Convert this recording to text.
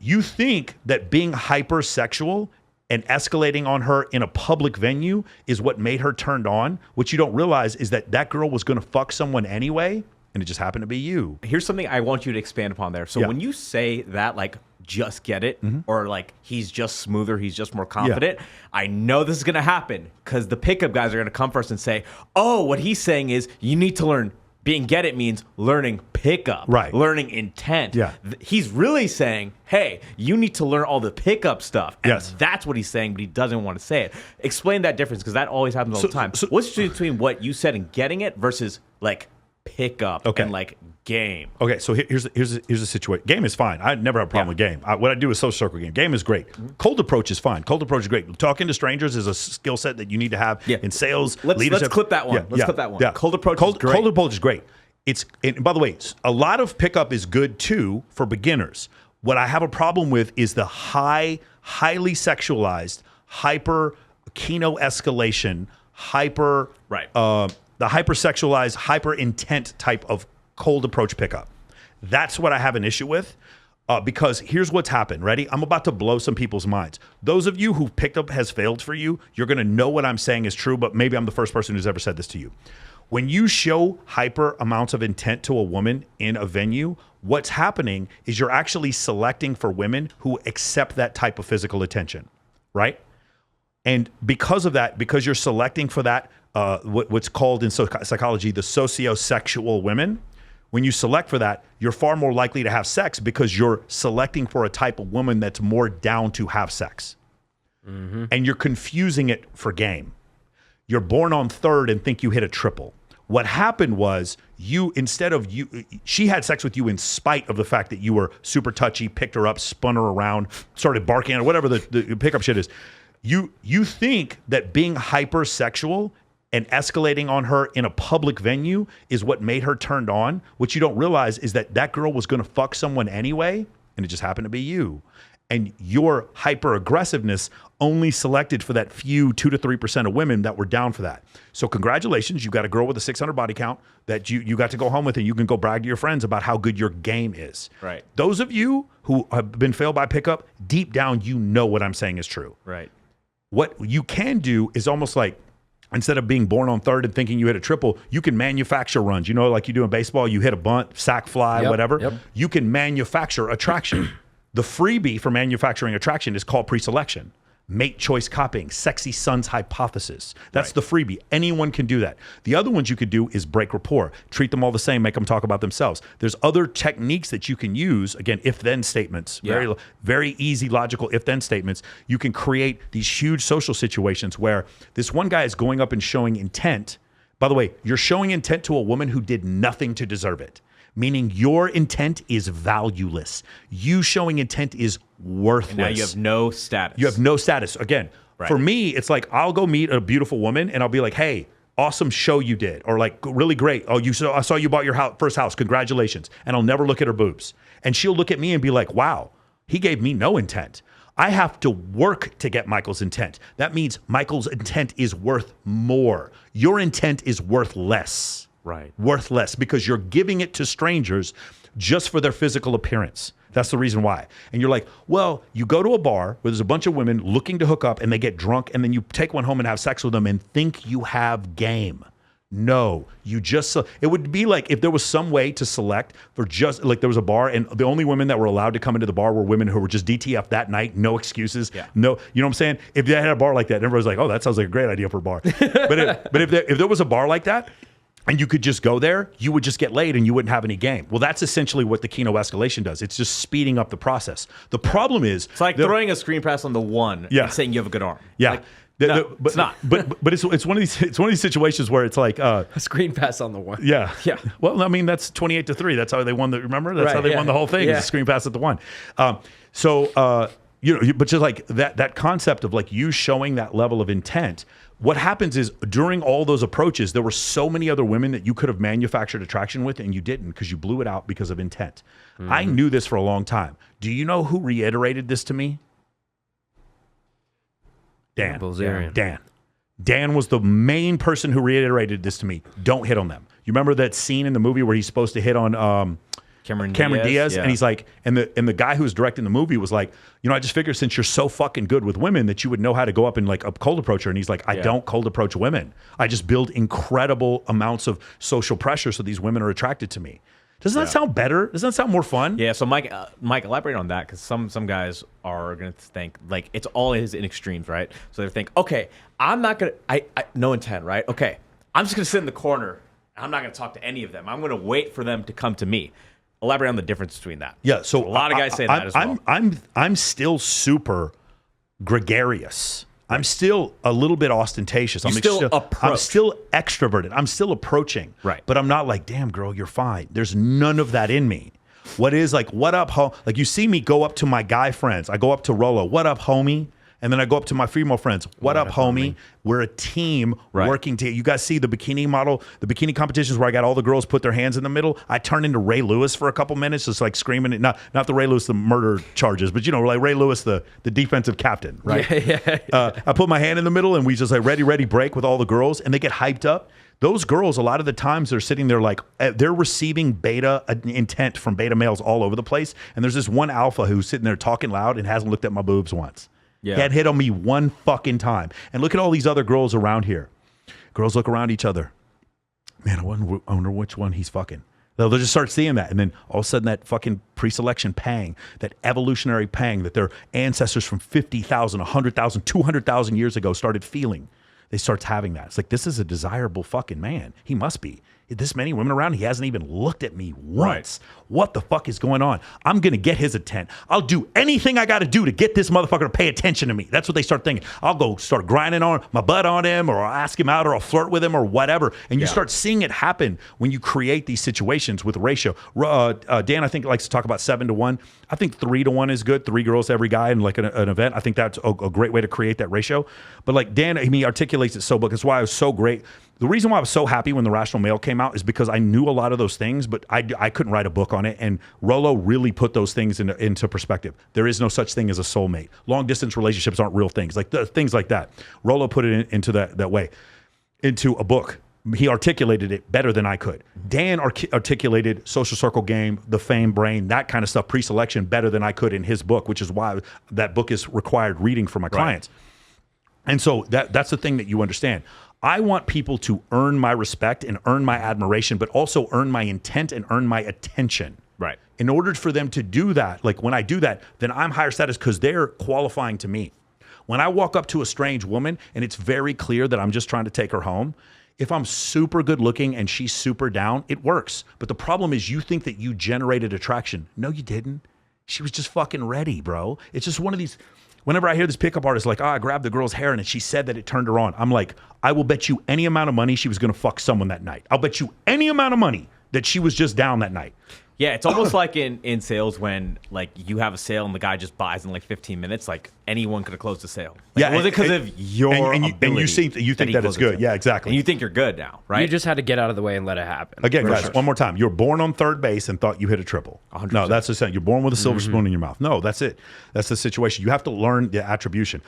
you think that being hypersexual and escalating on her in a public venue is what made her turned on. What you don't realize is that that girl was going to fuck someone anyway, and it just happened to be you. Here's something I want you to expand upon there. So when you say that, like, just get it, or like he's just smoother, he's just more confident, I know this is going to happen because the pickup guys are going to come first and say, oh, what he's saying is you need to learn. Being get it means learning pickup, learning intent. Yeah. He's really saying, hey, you need to learn all the pickup stuff. And that's what he's saying, but he doesn't want to say it. Explain that difference, because that always happens all the time. What's the difference between what you said and getting it versus like pickup and like game? Okay, so here's the situation. Game is fine. I never have a problem with game. What I do is social circle game. Game is great. Cold approach is fine. Cold approach is great. Talking to strangers is a skill set that you need to have in sales, leadership. Let's clip that one. Let's clip that one. Yeah. Cold approach is great. Cold approach is great. And by the way, a lot of pickup is good too for beginners. What I have a problem with is the highly sexualized, hyper kino escalation, the hypersexualized, hyper intent type of cold approach pickup. That's what I have an issue with, because here's what's happened. Ready? I'm about to blow some people's minds. Those of you who picked up has failed for you, you're going to know what I'm saying is true, but maybe I'm the first person who's ever said this to you. When you show hyper amounts of intent to a woman in a venue, what's happening is you're actually selecting for women who accept that type of physical attention, right? And because of that, because you're selecting for that, what's called in psychology the sociosexual women, when you select for that, you're far more likely to have sex because you're selecting for a type of woman that's more down to have sex. And you're confusing it for game. You're born on third and think you hit a triple. What happened was she had sex with you in spite of the fact that you were super touchy, picked her up, spun her around, started barking at her, whatever the pickup shit is. You think that being hypersexual and escalating on her in a public venue is what made her turned on. What you don't realize is that that girl was going to fuck someone anyway, and it just happened to be you. And your hyper aggressiveness only selected for that few 2 to 3% of women that were down for that. So congratulations, you got a girl with a 600 body count that you got to go home with, and you can go brag to your friends about how good your game is. Right. Those of you who have been failed by pickup, deep down, you know what I'm saying is true. Right. What you can do is almost like, instead of being born on third and thinking you hit a triple, you can manufacture runs. You know, like you do in baseball, you hit a bunt, sack fly, whatever. You can manufacture attraction. The freebie for manufacturing attraction is called pre-selection. Mate choice copying, sexy son's hypothesis. That's the freebie. Anyone can do that. The other ones you could do is break rapport, treat them all the same, make them talk about themselves. There's other techniques that you can use. Again, if-then statements, very, very easy, logical if-then statements. You can create these huge social situations where this one guy is going up and showing intent. By the way, you're showing intent to a woman who did nothing to deserve it. Meaning your intent is valueless. You showing intent is worthless. And now you have no status. You have no status. Again, for me, it's like I'll go meet a beautiful woman and I'll be like, hey, awesome show you did. Or like, really great. Oh, I saw you bought your first house. Congratulations. And I'll never look at her boobs. And she'll look at me and be like, wow, he gave me no intent. I have to work to get Michael's intent. That means Michael's intent is worth more. Your intent is worth less. Right. Worth less because you're giving it to strangers just for their physical appearance. That's the reason why. And you're like, well, you go to a bar where there's a bunch of women looking to hook up and they get drunk and then you take one home and have sex with them and think you have game. No, it would be like if there was some way to select for just like there was a bar and the only women that were allowed to come into the bar were women who were just DTF that night, no excuses. No, you know what I'm saying? If they had a bar like that, everybody's like, oh, that sounds like a great idea for a bar. but if there was a bar like that, and you could just go there, you would just get laid and you wouldn't have any game. Well, that's essentially what the Kino escalation does. It's just speeding up the process. The problem is... It's like throwing a screen pass on the one and saying you have a good arm. Yeah. Like, no, it's not. But it's one of these situations where it's like... a screen pass on the one. Yeah. Yeah. Well, I mean, that's 28-3. That's how they won remember? That's how they won the whole thing. It's a screen pass at the one. You know, but just like that concept of like you showing that level of intent, what happens is during all those approaches, there were so many other women that you could have manufactured attraction with and you didn't because you blew it out because of intent. I knew this for a long time. Do you know who reiterated this to me? Dan. Dan was the main person who reiterated this to me. Don't hit on them. You remember that scene in the movie where he's supposed to hit on Cameron Diaz, yeah. and he's like, and the guy who was directing the movie was like, I just figured since you're so fucking good with women that you would know how to go up and like cold approach her. And he's like, I don't cold approach women. I just build incredible amounts of social pressure so these women are attracted to me. Doesn't that sound better? Doesn't that sound more fun? Yeah. So Mike, elaborate on that because some guys are gonna think like it's all in extremes, right? So they think, okay, I'm not gonna, I no intent, right? Okay, I'm just gonna sit in the corner. I'm not gonna talk to any of them. I'm gonna wait for them to come to me. Elaborate on the difference between that. Yeah. So a lot of guys say that as well. I'm still super gregarious. I'm still a little bit ostentatious. I'm still extroverted. I'm still approaching. Right. But I'm not like, damn, girl, you're fine. There's none of that in me. What is like, what up, ho? Like you see me go up to my guy friends. I go up to Rolo. What up, homie? And then I go up to my female friends. What up, homie? We're a team working together. You guys see the bikini competitions where I got all the girls put their hands in the middle. I turned into Ray Lewis for a couple minutes, just like screaming. Not the Ray Lewis, the murder charges, but like Ray Lewis, the defensive captain, right? I put my hand in the middle and we just like ready, break with all the girls, and they get hyped up. Those girls, a lot of the times they're sitting there like they're receiving beta intent from beta males all over the place. And there's this one alpha who's sitting there talking loud and hasn't looked at my boobs once. Yeah. He had hit on me one fucking time. And look at all these other girls around here. Girls look around each other. Man, I wonder which one he's fucking. They'll just start seeing that. And then all of a sudden that fucking pre-selection pang, that evolutionary pang that their ancestors from 50,000, 100,000, 200,000 years ago started feeling. They start having that. It's like, this is a desirable fucking man. He must be. This many women around, he hasn't even looked at me once. Right. What the fuck is going on? I'm going to get his attention. I'll do anything I got to do to get this motherfucker to pay attention to me. That's what they start thinking. I'll go start grinding on my butt on him, or I'll ask him out, or I'll flirt with him, or whatever. And you start seeing it happen when you create these situations with ratio. Dan, I think, likes to talk about 7-to-1. I think 3-to-1 is good. 3 girls to every guy in like an event. I think that's a great way to create that ratio. But like Dan, he articulates it so well. That's why it was so great. The reason why I was so happy when The Rational Male came out is because I knew a lot of those things, but I couldn't write a book on it. And Rolo really put those things into perspective. There is no such thing as a soulmate. Long distance relationships aren't real things. Like things like that. Rolo put it into that way, into a book. He articulated it better than I could. Dan articulated social circle game, the fame brain, that kind of stuff, pre-selection better than I could in his book, which is why that book is required reading for my clients. And so that's the thing that you understand. I want people to earn my respect and earn my admiration, but also earn my intent and earn my attention. Right. In order for them to do that, like when I do that, then I'm higher status because they're qualifying to me. When I walk up to a strange woman and it's very clear that I'm just trying to take her home, if I'm super good looking and she's super down, it works. But the problem is you think that you generated attraction. No, you didn't. She was just fucking ready, bro. It's just one of these... Whenever I hear this pickup artist like, I grabbed the girl's hair and she said that it turned her on. I'm like, I will bet you any amount of money she was going to fuck someone that night. I'll bet you any amount of money that she was just down that night. Yeah, it's almost like in sales when like you have a sale and the guy just buys in like 15 minutes. Like anyone could have closed the sale. Like, yeah, it wasn't because of your ability. And you think that it's good. Yeah, exactly. And you think you're good now, right? You just had to get out of the way and let it happen. Again, guys, one more time. You're born on third base and thought you hit a triple. 100%. No, that's the same. You're born with a silver spoon in your mouth. No, that's it. That's the situation. You have to learn the attribution.